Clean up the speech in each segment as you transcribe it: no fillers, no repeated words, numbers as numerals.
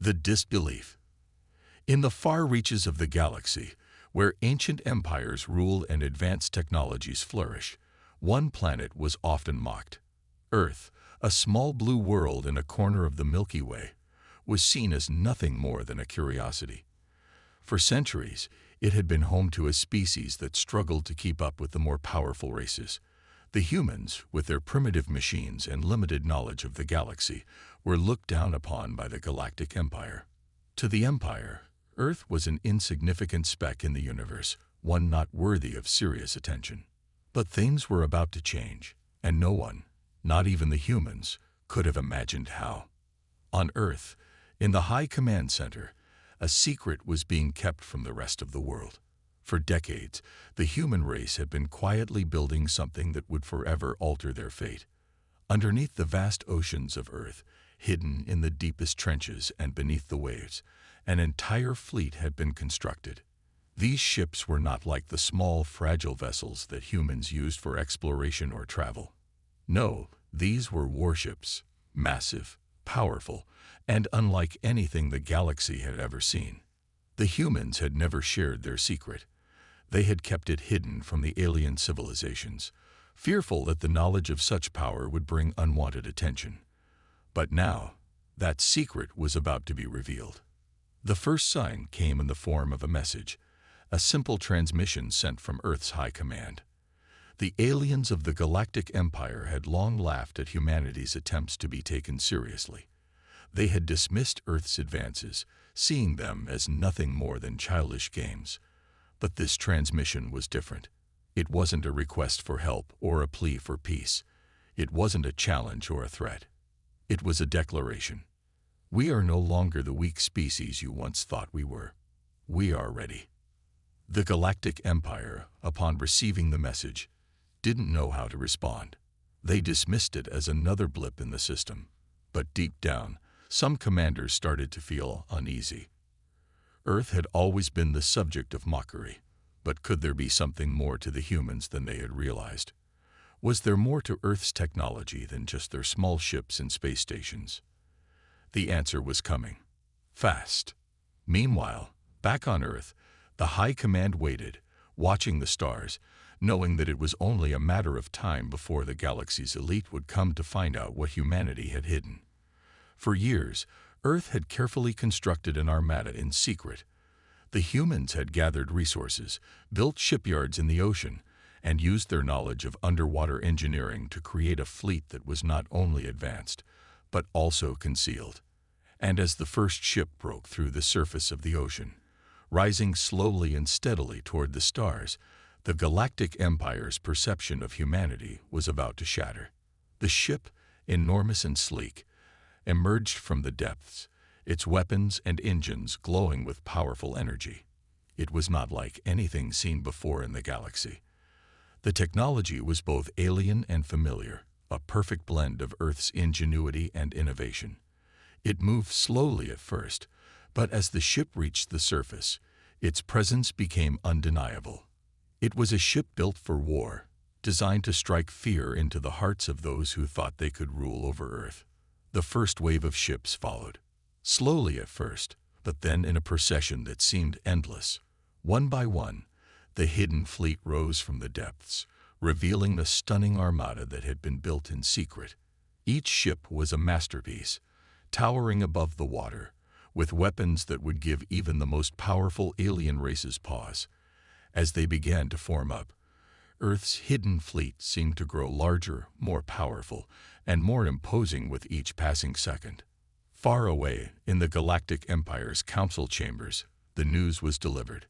The disbelief. In the far reaches of the galaxy, where ancient empires rule and advanced technologies flourish, one planet was often mocked. Earth, a small blue world in a corner of the Milky Way, was seen as nothing more than a curiosity. For centuries, it had been home to a species that struggled to keep up with the more powerful races. The humans, with their primitive machines and limited knowledge of the galaxy, were looked down upon by the Galactic Empire. To the Empire, Earth was an insignificant speck in the universe, one not worthy of serious attention. But things were about to change, and no one, not even the humans, could have imagined how. On Earth, in the High Command Center, a secret was being kept from the rest of the world. For decades, the human race had been quietly building something that would forever alter their fate. Underneath the vast oceans of Earth, hidden in the deepest trenches and beneath the waves, an entire fleet had been constructed. These ships were not like the small, fragile vessels that humans used for exploration or travel. No, these were warships, massive, powerful, and unlike anything the galaxy had ever seen. The humans had never shared their secret. They had kept it hidden from the alien civilizations, fearful that the knowledge of such power would bring unwanted attention. But now, that secret was about to be revealed. The first sign came in the form of a message, a simple transmission sent from Earth's High Command. The aliens of the Galactic Empire had long laughed at humanity's attempts to be taken seriously. They had dismissed Earth's advances, seeing them as nothing more than childish games. But this transmission was different. It wasn't a request for help or a plea for peace. It wasn't a challenge or a threat. It was a declaration. We are no longer the weak species you once thought we were. We are ready. The Galactic Empire, upon receiving the message, didn't know how to respond. They dismissed it as another blip in the system. But deep down, some commanders started to feel uneasy. Earth had always been the subject of mockery, but could there be something more to the humans than they had realized? Was there more to Earth's technology than just their small ships and space stations? The answer was coming. Fast. Meanwhile, back on Earth, the High Command waited, watching the stars, knowing that it was only a matter of time before the galaxy's elite would come to find out what humanity had hidden. For years, Earth had carefully constructed an armada in secret. The humans had gathered resources, built shipyards in the ocean, and used their knowledge of underwater engineering to create a fleet that was not only advanced, but also concealed. And as the first ship broke through the surface of the ocean, rising slowly and steadily toward the stars, the Galactic Empire's perception of humanity was about to shatter. The ship, enormous and sleek, emerged from the depths, its weapons and engines glowing with powerful energy. It was not like anything seen before in the galaxy. The technology was both alien and familiar, a perfect blend of Earth's ingenuity and innovation. It moved slowly at first, but as the ship reached the surface, its presence became undeniable. It was a ship built for war, designed to strike fear into the hearts of those who thought they could rule over Earth. The first wave of ships followed, slowly at first, but then in a procession that seemed endless. One by one, the hidden fleet rose from the depths, revealing the stunning armada that had been built in secret. Each ship was a masterpiece, towering above the water, with weapons that would give even the most powerful alien races pause. As they began to form up, Earth's hidden fleet seemed to grow larger, more powerful, and more imposing with each passing second. Far away, in the Galactic Empire's council chambers, the news was delivered.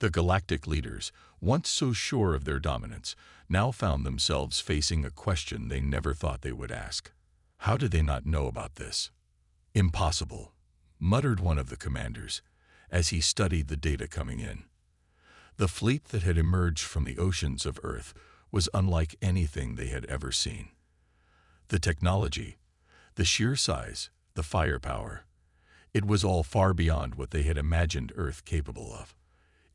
The galactic leaders, once so sure of their dominance, now found themselves facing a question they never thought they would ask. How did they not know about this? Impossible, muttered one of the commanders, as he studied the data coming in. The fleet that had emerged from the oceans of Earth was unlike anything they had ever seen. The technology, the sheer size, the firepower, it was all far beyond what they had imagined Earth capable of.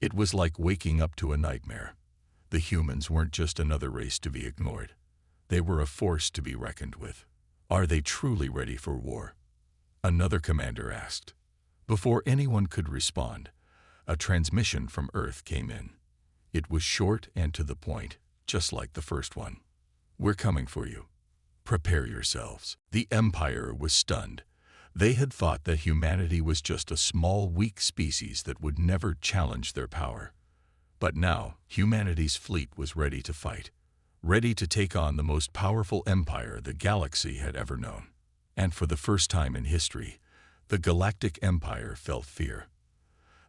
It was like waking up to a nightmare. The humans weren't just another race to be ignored. They were a force to be reckoned with. Are they truly ready for war? Another commander asked. Before anyone could respond, a transmission from Earth came in. It was short and to the point, just like the first one. "We're coming for you. Prepare yourselves." The Empire was stunned. They had thought that humanity was just a small, weak species that would never challenge their power. But now, humanity's fleet was ready to fight, ready to take on the most powerful empire the galaxy had ever known. And for the first time in history, the Galactic Empire felt fear.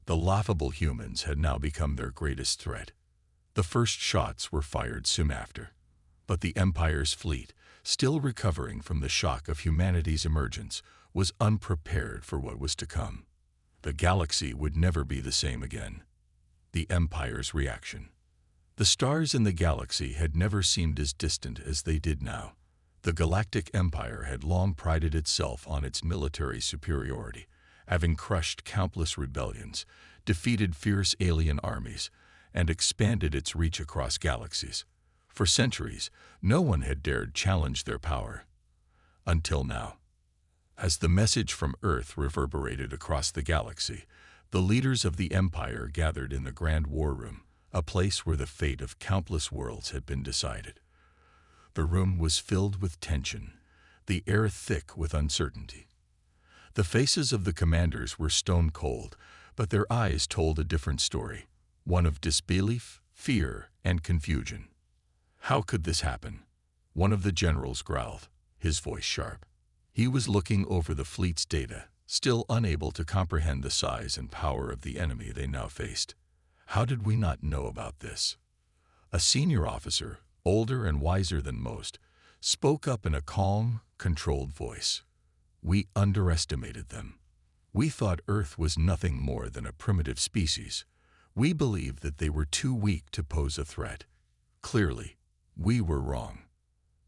The laughable humans had now become their greatest threat. The first shots were fired soon after. But the Empire's fleet, still recovering from the shock of humanity's emergence, was unprepared for what was to come. The galaxy would never be the same again. The Empire's reaction. The stars in the galaxy had never seemed as distant as they did now. The Galactic Empire had long prided itself on its military superiority, having crushed countless rebellions, defeated fierce alien armies, and expanded its reach across galaxies. For centuries, no one had dared challenge their power. Until now. As the message from Earth reverberated across the galaxy, the leaders of the Empire gathered in the Grand War Room, a place where the fate of countless worlds had been decided. The room was filled with tension, the air thick with uncertainty. The faces of the commanders were stone cold, but their eyes told a different story, one of disbelief, fear, and confusion. "How could this happen?" one of the generals growled, his voice sharp. He was looking over the fleet's data, still unable to comprehend the size and power of the enemy they now faced. "How did we not know about this?" A senior officer, older and wiser than most, spoke up in a calm, controlled voice. "We underestimated them. We thought Earth was nothing more than a primitive species. We believed that they were too weak to pose a threat. Clearly, we were wrong."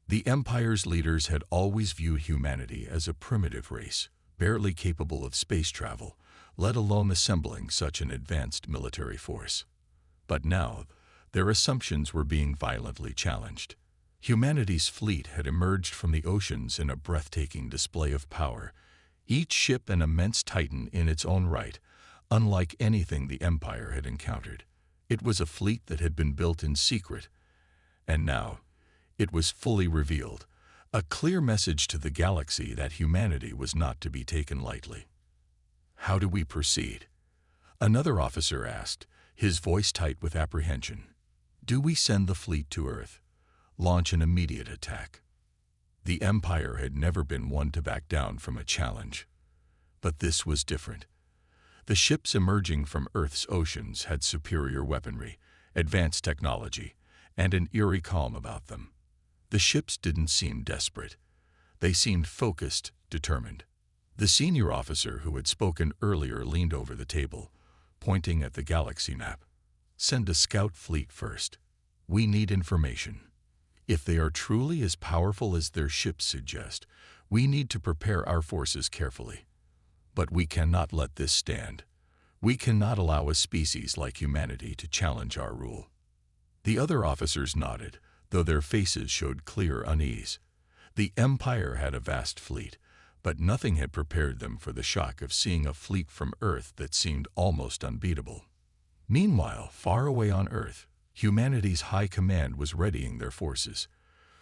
The Empire's leaders had always viewed humanity as a primitive race, barely capable of space travel, let alone assembling such an advanced military force. But now, their assumptions were being violently challenged. Humanity's fleet had emerged from the oceans in a breathtaking display of power, each ship an immense titan in its own right, unlike anything the Empire had encountered. It was a fleet that had been built in secret, and now it was fully revealed, a clear message to the galaxy that humanity was not to be taken lightly. "How do we proceed?" another officer asked, his voice tight with apprehension. "Do we send the fleet to Earth? Launch an immediate attack?" The Empire had never been one to back down from a challenge. But this was different. The ships emerging from Earth's oceans had superior weaponry, advanced technology, and an eerie calm about them. The ships didn't seem desperate. They seemed focused, determined. The senior officer who had spoken earlier leaned over the table, pointing at the galaxy map. "Send a scout fleet first. We need information. If they are truly as powerful as their ships suggest, we need to prepare our forces carefully. But we cannot let this stand. We cannot allow a species like humanity to challenge our rule." The other officers nodded, though their faces showed clear unease. The Empire had a vast fleet, but nothing had prepared them for the shock of seeing a fleet from Earth that seemed almost unbeatable. Meanwhile, far away on Earth, humanity's high command was readying their forces.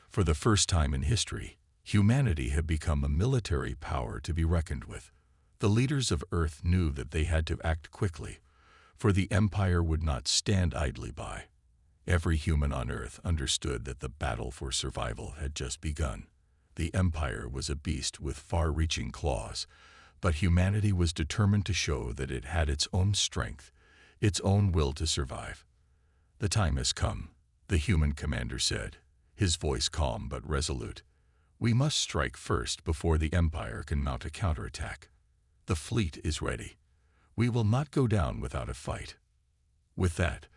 For the first time in history, humanity had become a military power to be reckoned with. The leaders of Earth knew that they had to act quickly, for the Empire would not stand idly by. Every human on Earth understood that the battle for survival had just begun. The Empire was a beast with far-reaching claws, but humanity was determined to show that it had its own strength, its own will to survive. "The time has come," the human commander said, his voice calm but resolute. "We must strike first before the Empire can mount a counterattack. The fleet is ready. We will not go down without a fight." With that,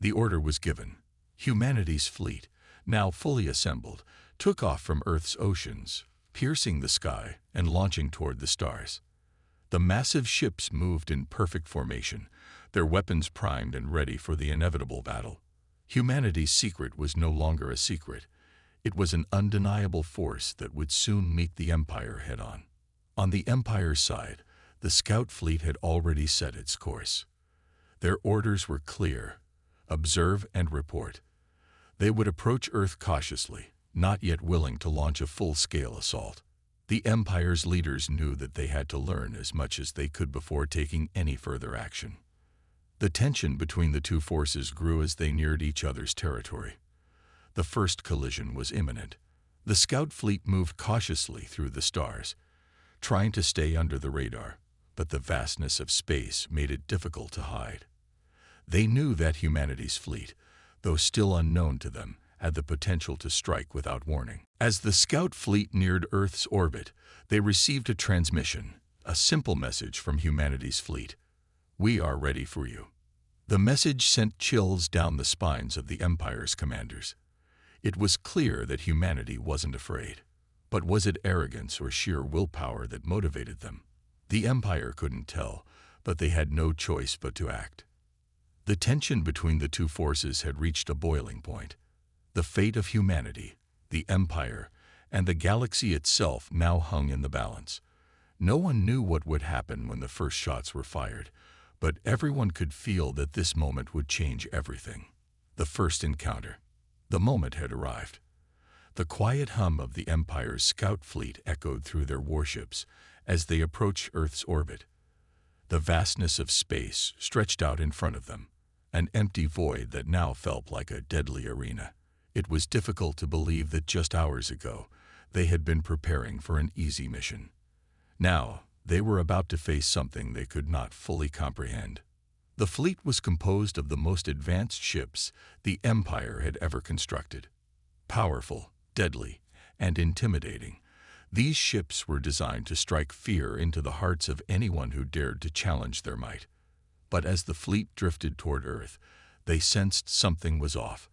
the order was given. Humanity's fleet, now fully assembled, took off from Earth's oceans, piercing the sky and launching toward the stars. The massive ships moved in perfect formation, their weapons primed and ready for the inevitable battle. Humanity's secret was no longer a secret. It was an undeniable force that would soon meet the Empire head-on. On the Empire's side, the scout fleet had already set its course. Their orders were clear: observe and report. They would approach Earth cautiously, not yet willing to launch a full-scale assault. The Empire's leaders knew that they had to learn as much as they could before taking any further action. The tension between the two forces grew as they neared each other's territory. The first collision was imminent. The scout fleet moved cautiously through the stars, trying to stay under the radar, but the vastness of space made it difficult to hide. They knew that humanity's fleet, though still unknown to them, had the potential to strike without warning. As the scout fleet neared Earth's orbit, they received a transmission, a simple message from humanity's fleet: "We are ready for you." The message sent chills down the spines of the Empire's commanders. It was clear that humanity wasn't afraid. But was it arrogance or sheer willpower that motivated them? The Empire couldn't tell, but they had no choice but to act. The tension between the two forces had reached a boiling point. The fate of humanity, the Empire, and the galaxy itself now hung in the balance. No one knew what would happen when the first shots were fired, but everyone could feel that this moment would change everything. The first encounter. The moment had arrived. The quiet hum of the Empire's scout fleet echoed through their warships as they approached Earth's orbit. The vastness of space stretched out in front of them, an empty void that now felt like a deadly arena. It was difficult to believe that just hours ago they had been preparing for an easy mission. Now, they were about to face something they could not fully comprehend. The fleet was composed of the most advanced ships the Empire had ever constructed. Powerful, deadly, and intimidating, these ships were designed to strike fear into the hearts of anyone who dared to challenge their might. But as the fleet drifted toward Earth, they sensed something was off.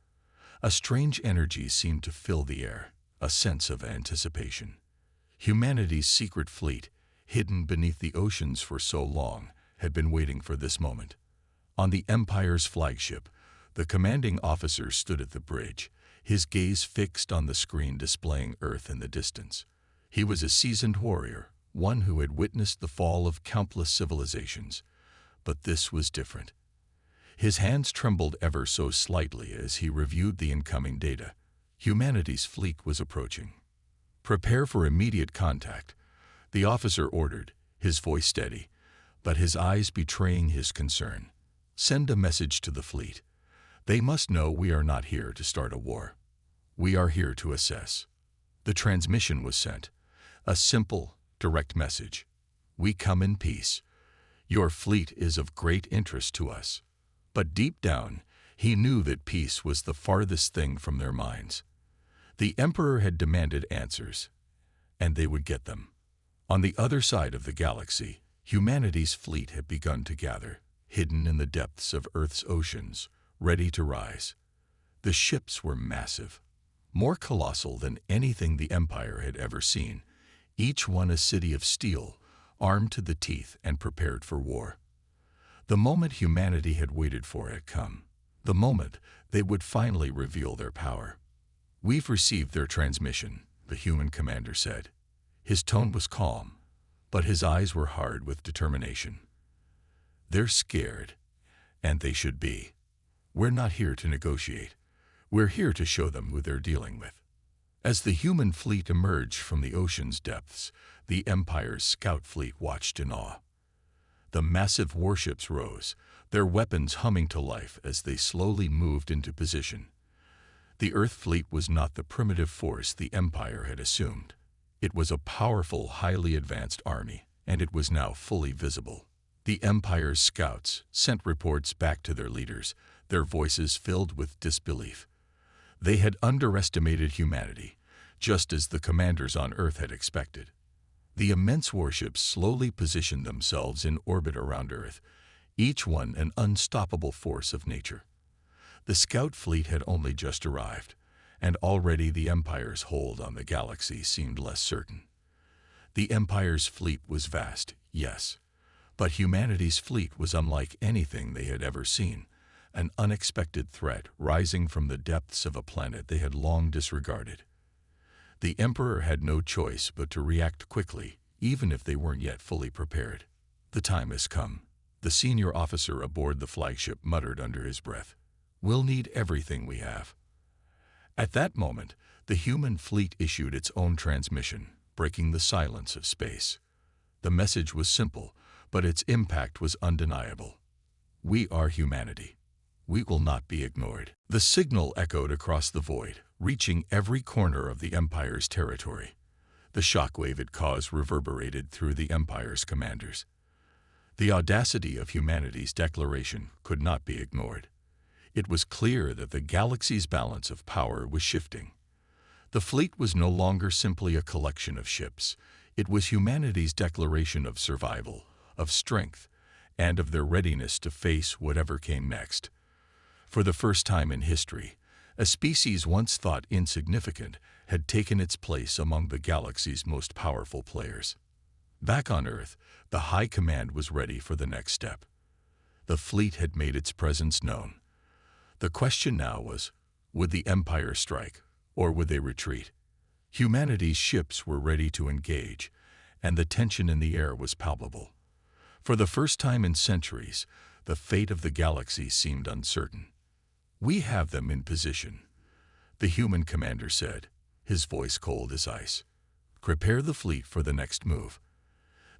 A strange energy seemed to fill the air, a sense of anticipation. Humanity's secret fleet, hidden beneath the oceans for so long, had been waiting for this moment. On the Empire's flagship, the commanding officer stood at the bridge, his gaze fixed on the screen displaying Earth in the distance. He was a seasoned warrior, one who had witnessed the fall of countless civilizations. But this was different. His hands trembled ever so slightly as he reviewed the incoming data. Humanity's fleet was approaching. "Prepare for immediate contact," the officer ordered, his voice steady, but his eyes betraying his concern. "Send a message to the fleet. They must know we are not here to start a war. We are here to assess." The transmission was sent. A simple, direct message: "We come in peace. Your fleet is of great interest to us." But deep down, he knew that peace was the farthest thing from their minds. The Emperor had demanded answers, and they would get them. On the other side of the galaxy, humanity's fleet had begun to gather, hidden in the depths of Earth's oceans, ready to rise. The ships were massive, more colossal than anything the Empire had ever seen, each one a city of steel, armed to the teeth and prepared for war. The moment humanity had waited for had come. The moment they would finally reveal their power. "We've received their transmission," the human commander said. His tone was calm, but his eyes were hard with determination. "They're scared, and they should be. We're not here to negotiate. We're here to show them who they're dealing with." As the human fleet emerged from the ocean's depths, the Empire's scout fleet watched in awe. The massive warships rose, their weapons humming to life as they slowly moved into position. The Earth fleet was not the primitive force the Empire had assumed. It was a powerful, highly advanced army, and it was now fully visible. The Empire's scouts sent reports back to their leaders, their voices filled with disbelief. They had underestimated humanity, just as the commanders on Earth had expected. The immense warships slowly positioned themselves in orbit around Earth, each one an unstoppable force of nature. The scout fleet had only just arrived, and already the Empire's hold on the galaxy seemed less certain. The Empire's fleet was vast, yes, but humanity's fleet was unlike anything they had ever seen, an unexpected threat rising from the depths of a planet they had long disregarded. The Emperor had no choice but to react quickly, even if they weren't yet fully prepared. "The time has come," the senior officer aboard the flagship muttered under his breath. "We'll need everything we have." At that moment, the human fleet issued its own transmission, breaking the silence of space. The message was simple, but its impact was undeniable. "We are humanity. We will not be ignored." The signal echoed across the void, reaching every corner of the Empire's territory. The shockwave it caused reverberated through the Empire's commanders. The audacity of humanity's declaration could not be ignored. It was clear that the galaxy's balance of power was shifting. The fleet was no longer simply a collection of ships. It was humanity's declaration of survival, of strength, and of their readiness to face whatever came next. For the first time in history, a species once thought insignificant had taken its place among the galaxy's most powerful players. Back on Earth, the High Command was ready for the next step. The fleet had made its presence known. The question now was, would the Empire strike, or would they retreat? Humanity's ships were ready to engage, and the tension in the air was palpable. For the first time in centuries, the fate of the galaxy seemed uncertain. "We have them in position," the human commander said, his voice cold as ice. "Prepare the fleet for the next move.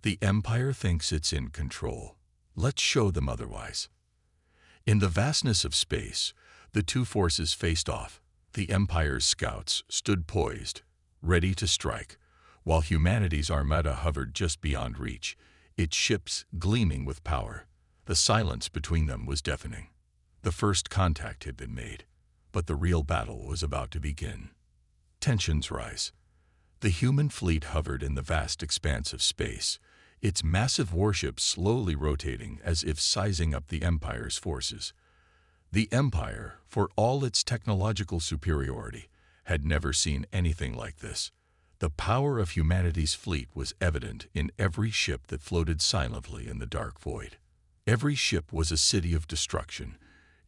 The Empire thinks it's in control. Let's show them otherwise." In the vastness of space, the two forces faced off. The Empire's scouts stood poised, ready to strike, while humanity's Armada hovered just beyond reach, its ships gleaming with power. The silence between them was deafening. The first contact had been made, but the real battle was about to begin. Tensions rise. The human fleet hovered in the vast expanse of space, its massive warships slowly rotating as if sizing up the Empire's forces. The Empire, for all its technological superiority, had never seen anything like this. The power of humanity's fleet was evident in every ship that floated silently in the dark void. Every ship was a city of destruction,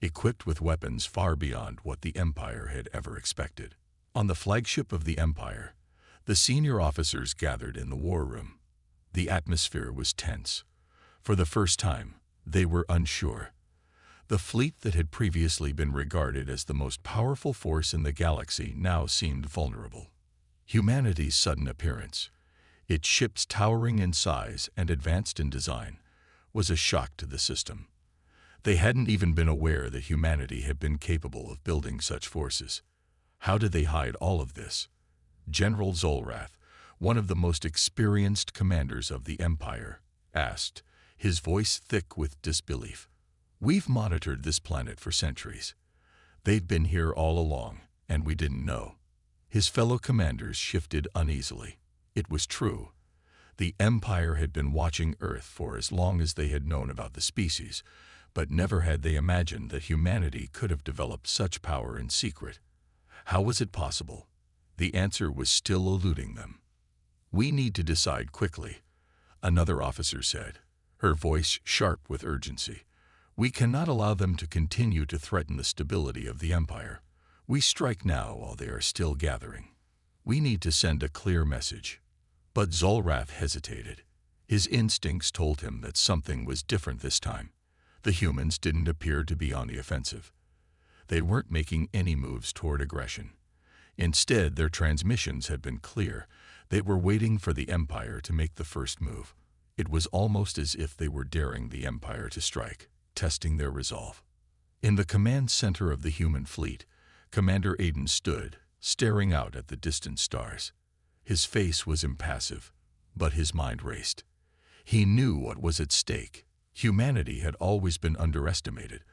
equipped with weapons far beyond what the Empire had ever expected. On the flagship of the Empire, the senior officers gathered in the war room. The atmosphere was tense. For the first time, they were unsure. The fleet that had previously been regarded as the most powerful force in the galaxy now seemed vulnerable. Humanity's sudden appearance, its ships towering in size and advanced in design, was a shock to the system. They hadn't even been aware that humanity had been capable of building such forces. How did they hide all of this? General Zolrath, one of the most experienced commanders of the Empire, asked, his voice thick with disbelief. "We've monitored this planet for centuries. They've been here all along, and we didn't know." His fellow commanders shifted uneasily. It was true. The Empire had been watching Earth for as long as they had known about the species, but never had they imagined that humanity could have developed such power in secret. How was it possible? The answer was still eluding them. "We need to decide quickly," another officer said, her voice sharp with urgency. "We cannot allow them to continue to threaten the stability of the Empire. We strike now while they are still gathering. We need to send a clear message." But Zolrath hesitated. His instincts told him that something was different this time. The humans didn't appear to be on the offensive. They weren't making any moves toward aggression. Instead, their transmissions had been clear. They were waiting for the Empire to make the first move. It was almost as if they were daring the Empire to strike, testing their resolve. In the command center of the human fleet, Commander Aiden stood, staring out at the distant stars. His face was impassive, but his mind raced. He knew what was at stake. Humanity had always been underestimated,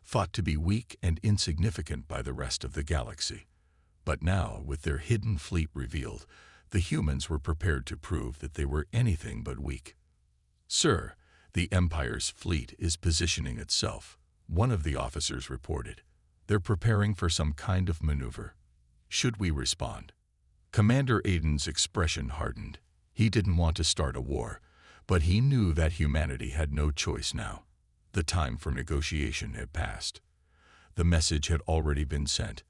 thought to be weak and insignificant by the rest of the galaxy. But now, with their hidden fleet revealed, the humans were prepared to prove that they were anything but weak. "Sir, the Empire's fleet is positioning itself," one of the officers reported. "They're preparing for some kind of maneuver. Should we respond?" Commander Aiden's expression hardened. He didn't want to start a war, but he knew that humanity had no choice now. The time for negotiation had passed. The message had already been sent.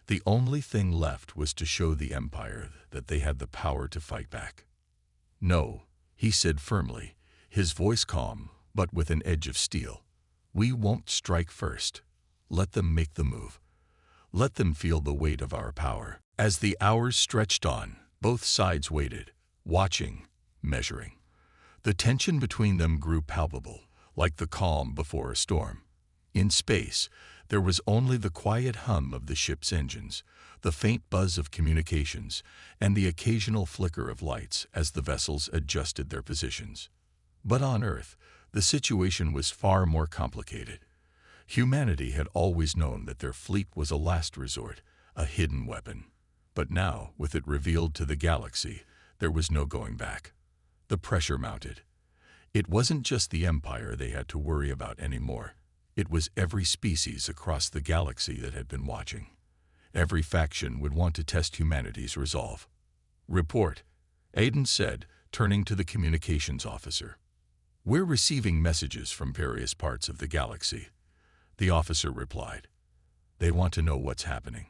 The only thing left was to show the Empire that they had the power to fight back. "No," he said firmly, his voice calm, but with an edge of steel. "We won't strike first. Let them make the move. Let them feel the weight of our power." As the hours stretched on, both sides waited, watching, measuring. The tension between them grew palpable, like the calm before a storm. In space, there was only the quiet hum of the ship's engines, the faint buzz of communications, and the occasional flicker of lights as the vessels adjusted their positions. But on Earth, the situation was far more complicated. Humanity had always known that their fleet was a last resort, a hidden weapon. But now, with it revealed to the galaxy, there was no going back. The pressure mounted. It wasn't just the Empire they had to worry about anymore. It was every species across the galaxy that had been watching. Every faction would want to test humanity's resolve. "Report," Aiden said, turning to the communications officer. "We're receiving messages from various parts of the galaxy," the officer replied. "They want to know what's happening.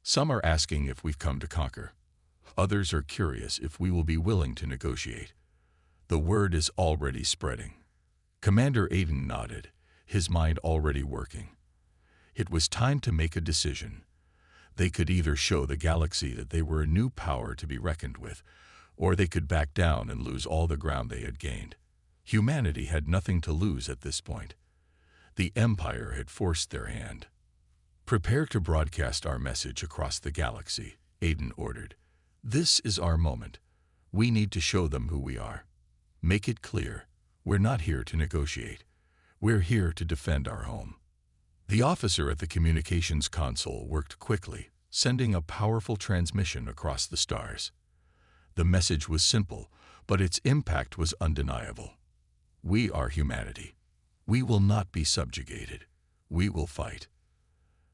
Some are asking if we've come to conquer. Others are curious if we will be willing to negotiate. The word is already spreading." Commander Aiden nodded, his mind already working. It was time to make a decision. They could either show the galaxy that they were a new power to be reckoned with, or they could back down and lose all the ground they had gained. Humanity had nothing to lose at this point. The Empire had forced their hand. "Prepare to broadcast our message across the galaxy," Aiden ordered. "This is our moment. We need to show them who we are. Make it clear, we're not here to negotiate. We're here to defend our home." The officer at the communications console worked quickly, sending a powerful transmission across the stars. The message was simple, but its impact was undeniable. "We are humanity. We will not be subjugated. We will fight."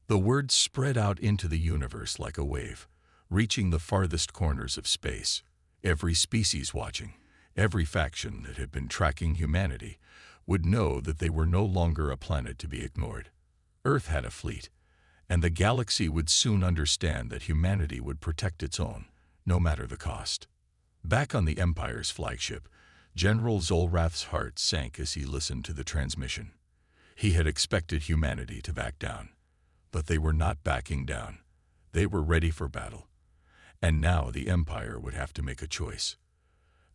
The words spread out into the universe like a wave, reaching the farthest corners of space. Every species watching, every faction that had been tracking humanity, would know that they were no longer a planet to be ignored. Earth had a fleet, and the galaxy would soon understand that humanity would protect its own, no matter the cost. Back on the Empire's flagship, General Zolrath's heart sank as he listened to the transmission. He had expected humanity to back down, but they were not backing down. They were ready for battle. And now the Empire would have to make a choice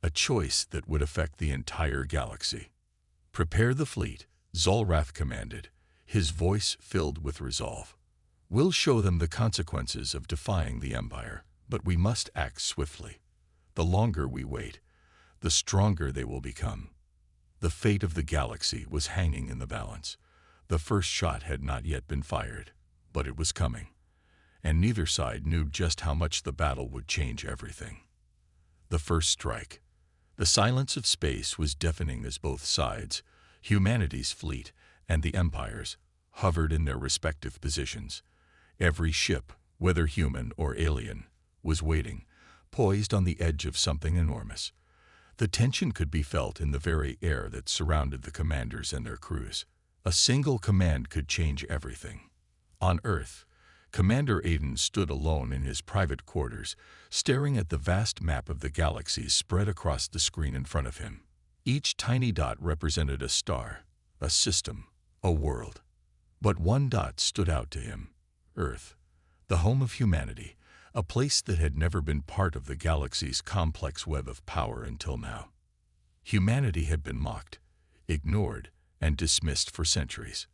that would affect the entire galaxy. "Prepare the fleet," Zolrath commanded, his voice filled with resolve. "We'll show them the consequences of defying the Empire, but we must act swiftly. The longer we wait, the stronger they will become." The fate of the galaxy was hanging in the balance. The first shot had not yet been fired, but it was coming, and neither side knew just how much the battle would change everything. The first strike. The silence of space was deafening as both sides, humanity's fleet and the Empire's, hovered in their respective positions. Every ship, whether human or alien, was waiting, poised on the edge of something enormous. The tension could be felt in the very air that surrounded the commanders and their crews. A single command could change everything. On Earth, Commander Aiden stood alone in his private quarters, staring at the vast map of the galaxy spread across the screen in front of him. Each tiny dot represented a star, a system, a world. But one dot stood out to him: Earth, the home of humanity, a place that had never been part of the galaxy's complex web of power until now. Humanity had been mocked, ignored, and dismissed for centuries.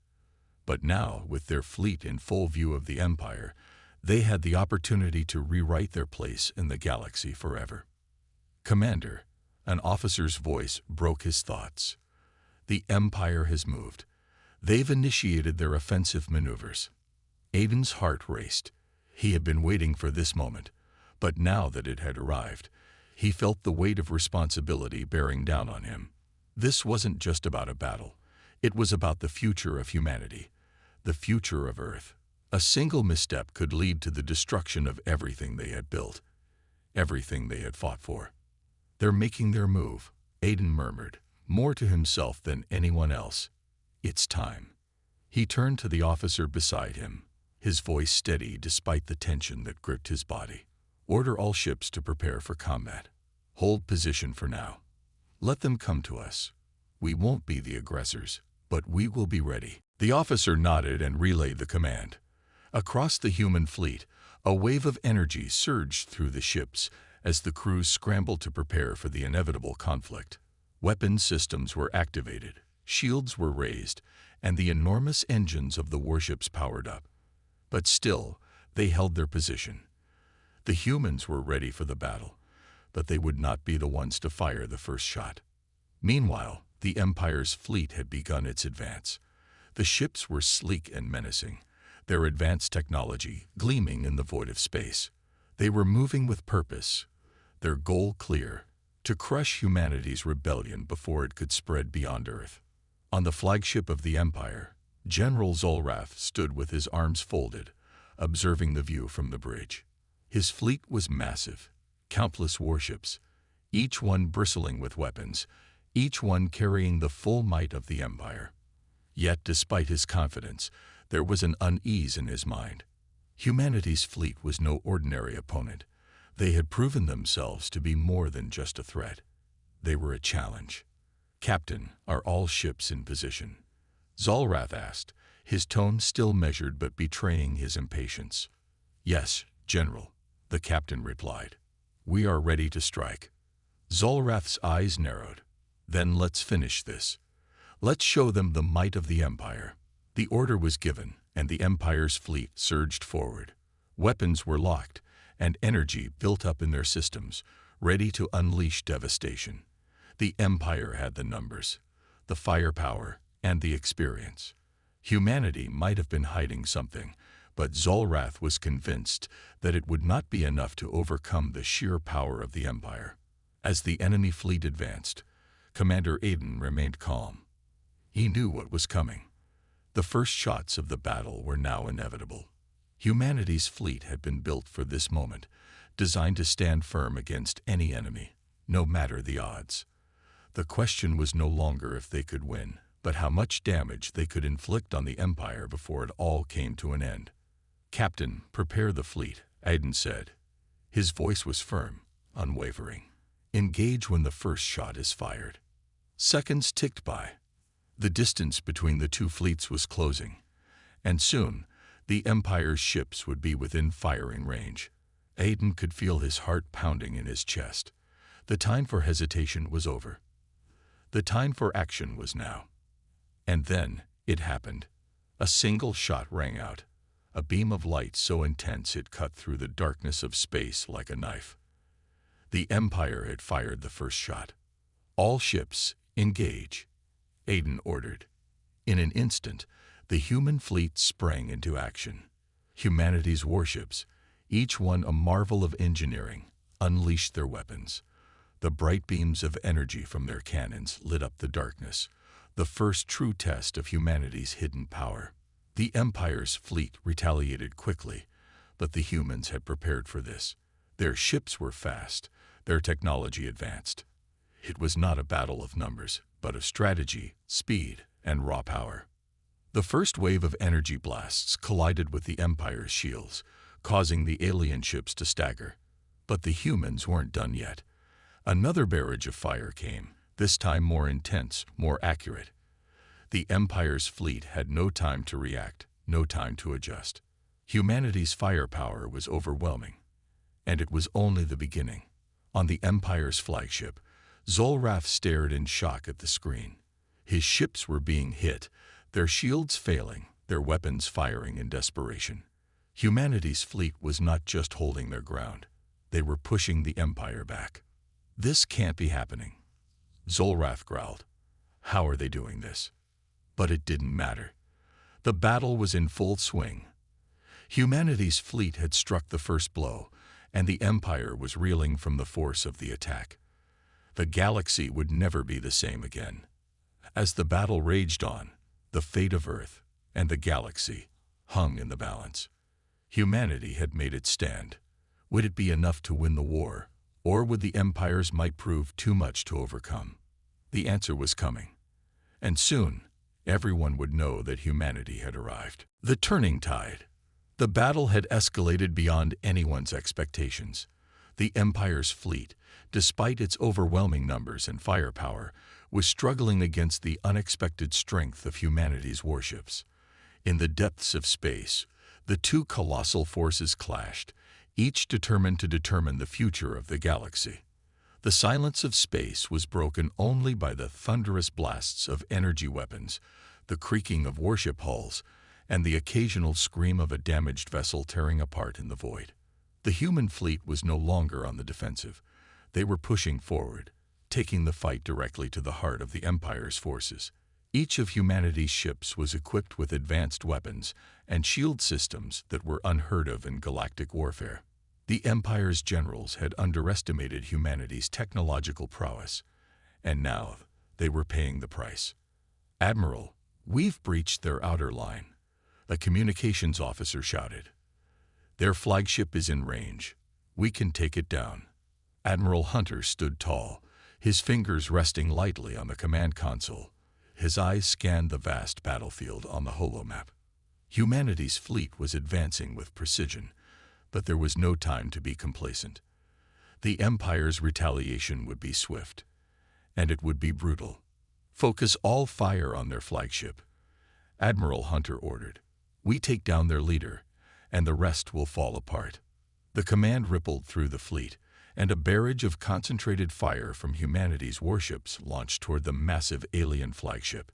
But now, with their fleet in full view of the Empire, they had the opportunity to rewrite their place in the galaxy forever. "Commander," an officer's voice broke his thoughts. "The Empire has moved. They've initiated their offensive maneuvers." Aiden's heart raced. He had been waiting for this moment, but now that it had arrived, he felt the weight of responsibility bearing down on him. This wasn't just about a battle. It was about the future of humanity, the future of Earth. A single misstep could lead to the destruction of everything they had built, everything they had fought for. "They're making their move," Aiden murmured, more to himself than anyone else. "It's time." He turned to the officer beside him, his voice steady despite the tension that gripped his body. "Order all ships to prepare for combat. Hold position for now. Let them come to us. We won't be the aggressors, but we will be ready." The officer nodded and relayed the command. Across the human fleet, a wave of energy surged through the ships as the crews scrambled to prepare for the inevitable conflict. Weapon systems were activated, shields were raised, and the enormous engines of the warships powered up. But still, they held their position. The humans were ready for the battle, but they would not be the ones to fire the first shot. Meanwhile, the Empire's fleet had begun its advance. The ships were sleek and menacing, their advanced technology gleaming in the void of space. They were moving with purpose, their goal clear: to crush humanity's rebellion before it could spread beyond Earth. On the flagship of the Empire, General Zollrath stood with his arms folded, observing the view from the bridge. His fleet was massive, countless warships, each one bristling with weapons, each one carrying the full might of the Empire. Yet, despite his confidence, there was an unease in his mind. Humanity's fleet was no ordinary opponent. They had proven themselves to be more than just a threat. They were a challenge. "Captain, are all ships in position?" Zollrath asked, his tone still measured but betraying his impatience. "Yes, General," the captain replied. "We are ready to strike." Zollrath's eyes narrowed. "Then let's finish this. Let's show them the might of the Empire." The order was given, and the Empire's fleet surged forward. Weapons were locked, and energy built up in their systems, ready to unleash devastation. The Empire had the numbers, the firepower, and the experience. Humanity might have been hiding something, but Zollrath was convinced that it would not be enough to overcome the sheer power of the Empire. As the enemy fleet advanced, Commander Aiden remained calm. He knew what was coming. The first shots of the battle were now inevitable. Humanity's fleet had been built for this moment, designed to stand firm against any enemy, no matter the odds. The question was no longer if they could win, but how much damage they could inflict on the Empire before it all came to an end. "Captain, prepare the fleet," Aiden said. His voice was firm, unwavering. "Engage when the first shot is fired." Seconds ticked by. The distance between the two fleets was closing, and soon the Empire's ships would be within firing range. Aiden could feel his heart pounding in his chest. The time for hesitation was over. The time for action was now. And then it happened. A single shot rang out, a beam of light so intense it cut through the darkness of space like a knife. The Empire had fired the first shot. "All ships, engage," Aiden ordered. In an instant, the human fleet sprang into action. Humanity's warships, each one a marvel of engineering, unleashed their weapons. The bright beams of energy from their cannons lit up the darkness, the first true test of humanity's hidden power. The Empire's fleet retaliated quickly, but the humans had prepared for this. Their ships were fast, their technology advanced. It was not a battle of numbers, but of strategy, speed, and raw power. The first wave of energy blasts collided with the Empire's shields, causing the alien ships to stagger. But the humans weren't done yet. Another barrage of fire came, this time more intense, more accurate. The Empire's fleet had no time to react, no time to adjust. Humanity's firepower was overwhelming, and it was only the beginning. On the Empire's flagship, Zollrath stared in shock at the screen. His ships were being hit, their shields failing, their weapons firing in desperation. Humanity's fleet was not just holding their ground. They were pushing the Empire back. "This can't be happening," Zollrath growled. "How are they doing this?" But it didn't matter. The battle was in full swing. Humanity's fleet had struck the first blow, and the Empire was reeling from the force of the attack. The galaxy would never be the same again. As the battle raged on, the fate of Earth and the galaxy hung in the balance. Humanity had made its stand. Would it be enough to win the war, or would the Empire's might prove too much to overcome? The answer was coming, and soon everyone would know that humanity had arrived. The turning tide. The battle had escalated beyond anyone's expectations. The Empire's fleet, despite its overwhelming numbers and firepower, was struggling against the unexpected strength of humanity's warships. In the depths of space, the two colossal forces clashed, each determined to determine the future of the galaxy. The silence of space was broken only by the thunderous blasts of energy weapons, the creaking of warship hulls, and the occasional scream of a damaged vessel tearing apart in the void. The human fleet was no longer on the defensive. They were pushing forward, taking the fight directly to the heart of the Empire's forces. Each of humanity's ships was equipped with advanced weapons and shield systems that were unheard of in galactic warfare. The Empire's generals had underestimated humanity's technological prowess, and now they were paying the price. "Admiral, we've breached their outer line," a communications officer shouted. "Their flagship is in range. We can take it down." Admiral Hunter stood tall, his fingers resting lightly on the command console. His eyes scanned the vast battlefield on the holomap. Humanity's fleet was advancing with precision, but there was no time to be complacent. The Empire's retaliation would be swift, and it would be brutal. "Focus all fire on their flagship," Admiral Hunter ordered. "We take down their leader, and the rest will fall apart." The command rippled through the fleet, and a barrage of concentrated fire from humanity's warships launched toward the massive alien flagship.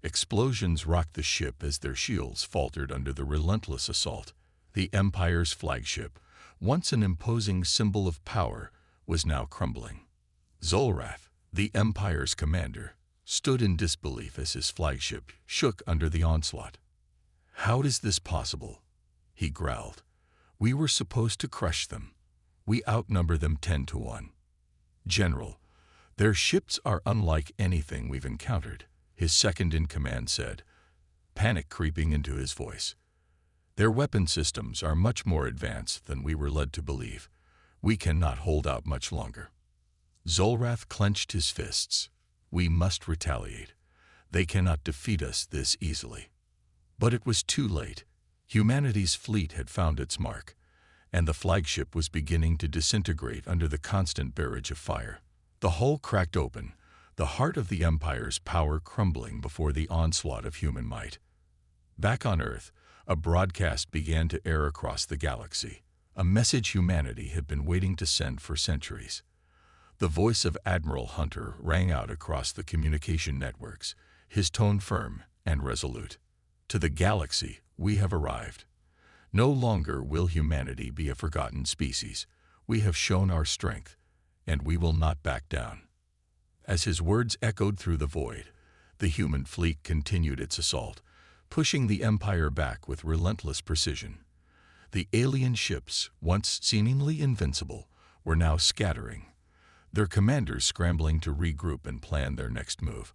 Explosions rocked the ship as their shields faltered under the relentless assault. The Empire's flagship, once an imposing symbol of power, was now crumbling. Zolrath, the Empire's commander, stood in disbelief as his flagship shook under the onslaught. "How is this possible?" he growled. "We were supposed to crush them. We outnumber them 10 to 1. "General, their ships are unlike anything we've encountered," his second-in-command said, panic creeping into his voice. "Their weapon systems are much more advanced than we were led to believe. We cannot hold out much longer." Zolrath clenched his fists. "We must retaliate. They cannot defeat us this easily." But it was too late. Humanity's fleet had found its mark, and the flagship was beginning to disintegrate under the constant barrage of fire. The hull cracked open, the heart of the Empire's power crumbling before the onslaught of human might. Back on Earth, a broadcast began to air across the galaxy, a message humanity had been waiting to send for centuries. The voice of Admiral Hunter rang out across the communication networks, his tone firm and resolute. "To the galaxy, we have arrived. No longer will humanity be a forgotten species. We have shown our strength, and we will not back down." As his words echoed through the void, the human fleet continued its assault, pushing the Empire back with relentless precision. The alien ships, once seemingly invincible, were now scattering, their commanders scrambling to regroup and plan their next move.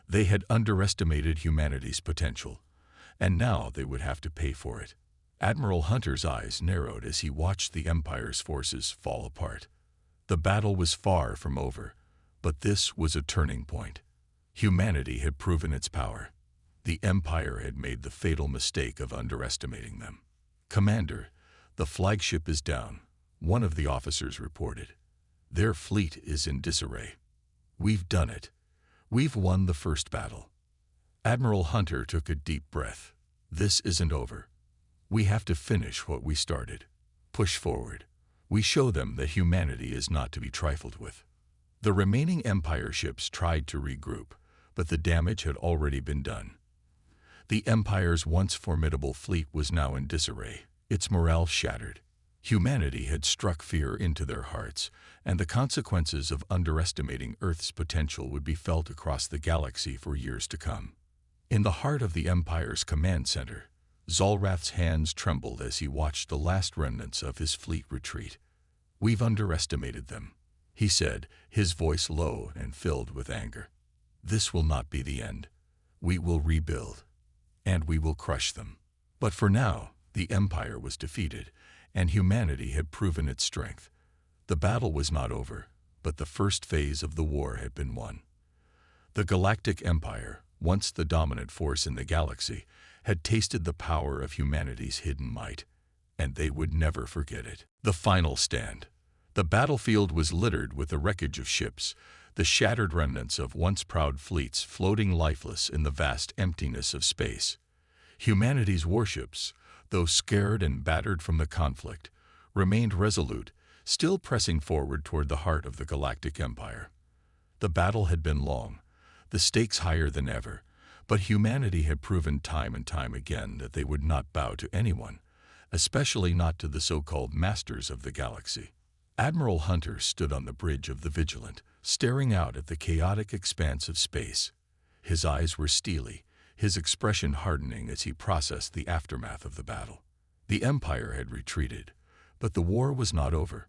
They had underestimated humanity's potential, and now they would have to pay for it. Admiral Hunter's eyes narrowed as he watched the Empire's forces fall apart. The battle was far from over, but this was a turning point. Humanity had proven its power. The Empire had made the fatal mistake of underestimating them. "Commander, the flagship is down," one of the officers reported. "Their fleet is in disarray. We've done it. We've won the first battle." Admiral Hunter took a deep breath. "This isn't over. We have to finish what we started. Push forward. We show them that humanity is not to be trifled with." The remaining Empire ships tried to regroup, but the damage had already been done. The Empire's once formidable fleet was now in disarray, its morale shattered. Humanity had struck fear into their hearts, and the consequences of underestimating Earth's potential would be felt across the galaxy for years to come. In the heart of the Empire's command center, Zolrath's hands trembled as he watched the last remnants of his fleet retreat. "We've underestimated them," he said, his voice low and filled with anger. "This will not be the end. We will rebuild, and we will crush them." But for now, the Empire was defeated, and humanity had proven its strength. The battle was not over, but the first phase of the war had been won. The Galactic Empire, once the dominant force in the galaxy, had tasted the power of humanity's hidden might, and they would never forget it. The final stand. The battlefield was littered with the wreckage of ships, the shattered remnants of once proud fleets floating lifeless in the vast emptiness of space. Humanity's warships, though scared and battered from the conflict, remained resolute, still pressing forward toward the heart of the Galactic Empire. The battle had been long, the stakes higher than ever, but humanity had proven time and time again that they would not bow to anyone, especially not to the so-called masters of the galaxy. Admiral Hunter stood on the bridge of the Vigilant, staring out at the chaotic expanse of space. His eyes were steely, his expression hardening as he processed the aftermath of the battle. The Empire had retreated, but the war was not over.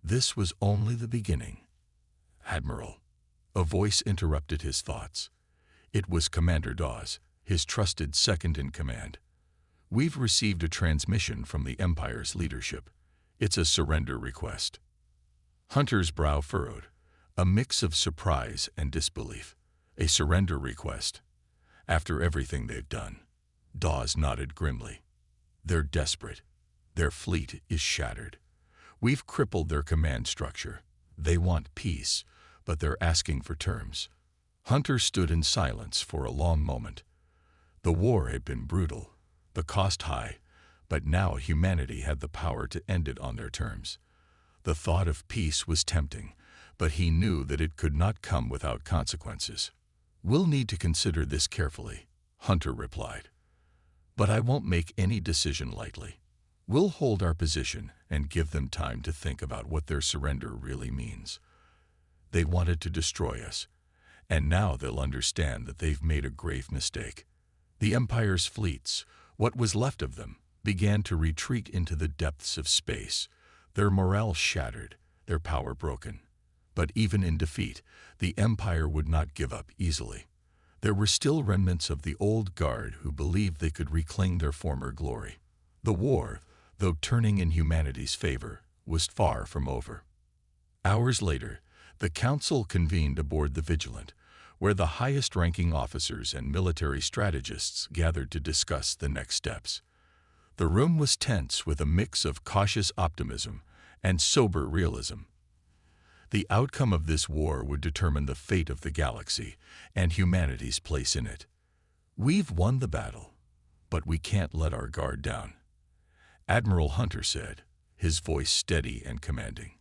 This was only the beginning. "Admiral," a voice interrupted his thoughts. It was Commander Dawes, his trusted second-in-command. "We've received a transmission from the Empire's leadership. It's a surrender request." Hunter's brow furrowed, a mix of surprise and disbelief. A surrender request? After everything they've done? Dawes nodded grimly. "They're desperate. Their fleet is shattered. We've crippled their command structure. They want peace, but they're asking for terms." Hunter stood in silence for a long moment. The war had been brutal, the cost high, but now humanity had the power to end it on their terms. The thought of peace was tempting, but he knew that it could not come without consequences. "We'll need to consider this carefully," Hunter replied. "But I won't make any decision lightly. We'll hold our position and give them time to think about what their surrender really means. They wanted to destroy us, and now they'll understand that they've made a grave mistake." The Empire's fleets, what was left of them, began to retreat into the depths of space, their morale shattered, their power broken. But even in defeat, the Empire would not give up easily. There were still remnants of the old guard who believed they could reclaim their former glory. The war, though turning in humanity's favor, was far from over. Hours later, the Council convened aboard the Vigilant, where the highest-ranking officers and military strategists gathered to discuss the next steps. The room was tense with a mix of cautious optimism and sober realism. The outcome of this war would determine the fate of the galaxy and humanity's place in it. "We've won the battle, but we can't let our guard down," Admiral Hunter said, his voice steady and commanding.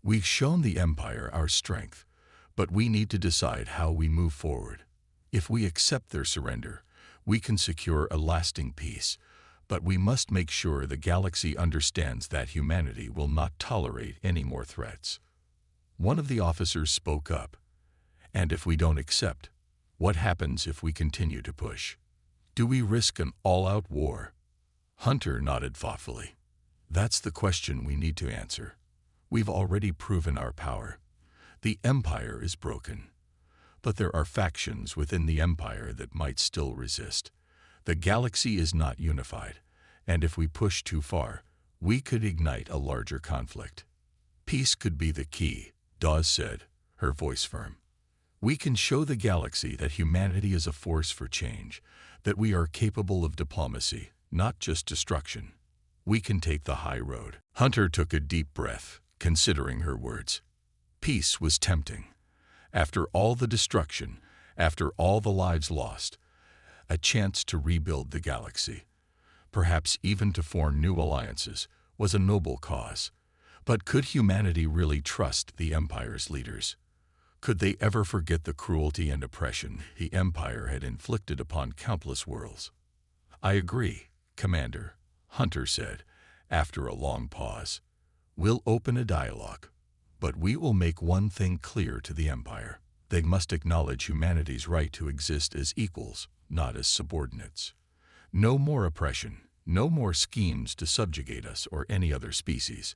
"We've shown the Empire our strength, but we need to decide how we move forward. If we accept their surrender, we can secure a lasting peace, but we must make sure the galaxy understands that humanity will not tolerate any more threats." One of the officers spoke up. "And if we don't accept, what happens if we continue to push? Do we risk an all-out war?" Hunter nodded thoughtfully. "That's the question we need to answer. We've already proven our power. The Empire is broken. But there are factions within the Empire that might still resist. The galaxy is not unified, and if we push too far, we could ignite a larger conflict. Peace could be the key," Dawes said, her voice firm. "We can show the galaxy that humanity is a force for change, that we are capable of diplomacy, not just destruction. We can take the high road." Hunter took a deep breath, considering her words. Peace was tempting. After all the destruction, after all the lives lost, a chance to rebuild the galaxy, perhaps even to form new alliances, was a noble cause. But could humanity really trust the Empire's leaders? Could they ever forget the cruelty and oppression the Empire had inflicted upon countless worlds? "I agree, Commander," Hunter said, after a long pause. "We'll open a dialogue, but we will make one thing clear to the Empire. They must acknowledge humanity's right to exist as equals, not as subordinates. No more oppression, no more schemes to subjugate us or any other species.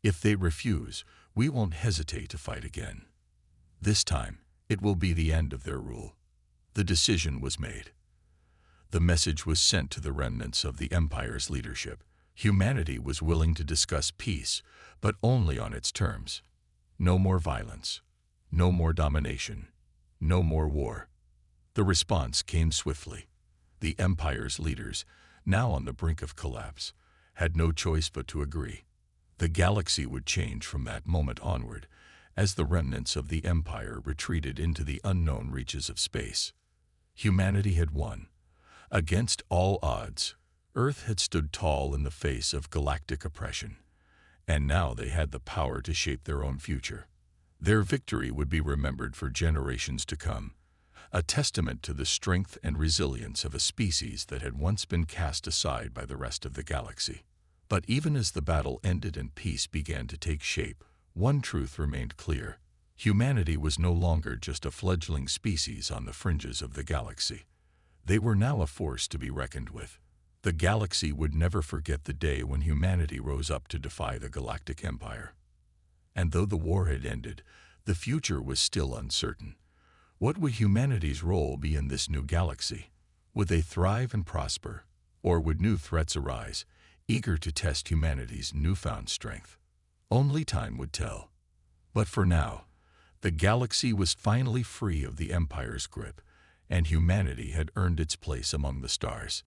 If they refuse, we won't hesitate to fight again. This time, it will be the end of their rule." The decision was made. The message was sent to the remnants of the Empire's leadership. Humanity was willing to discuss peace, but only on its terms. No more violence, no more domination, no more war. The response came swiftly. The Empire's leaders, now on the brink of collapse, had no choice but to agree. The galaxy would change from that moment onward, as the remnants of the Empire retreated into the unknown reaches of space. Humanity had won. Against all odds, Earth had stood tall in the face of galactic oppression, and now they had the power to shape their own future. Their victory would be remembered for generations to come, a testament to the strength and resilience of a species that had once been cast aside by the rest of the galaxy. But even as the battle ended and peace began to take shape, one truth remained clear. Humanity was no longer just a fledgling species on the fringes of the galaxy. They were now a force to be reckoned with. The galaxy would never forget the day when humanity rose up to defy the Galactic Empire. And though the war had ended, the future was still uncertain. What would humanity's role be in this new galaxy? Would they thrive and prosper, or would new threats arise, eager to test humanity's newfound strength? Only time would tell. But for now, the galaxy was finally free of the Empire's grip, and humanity had earned its place among the stars.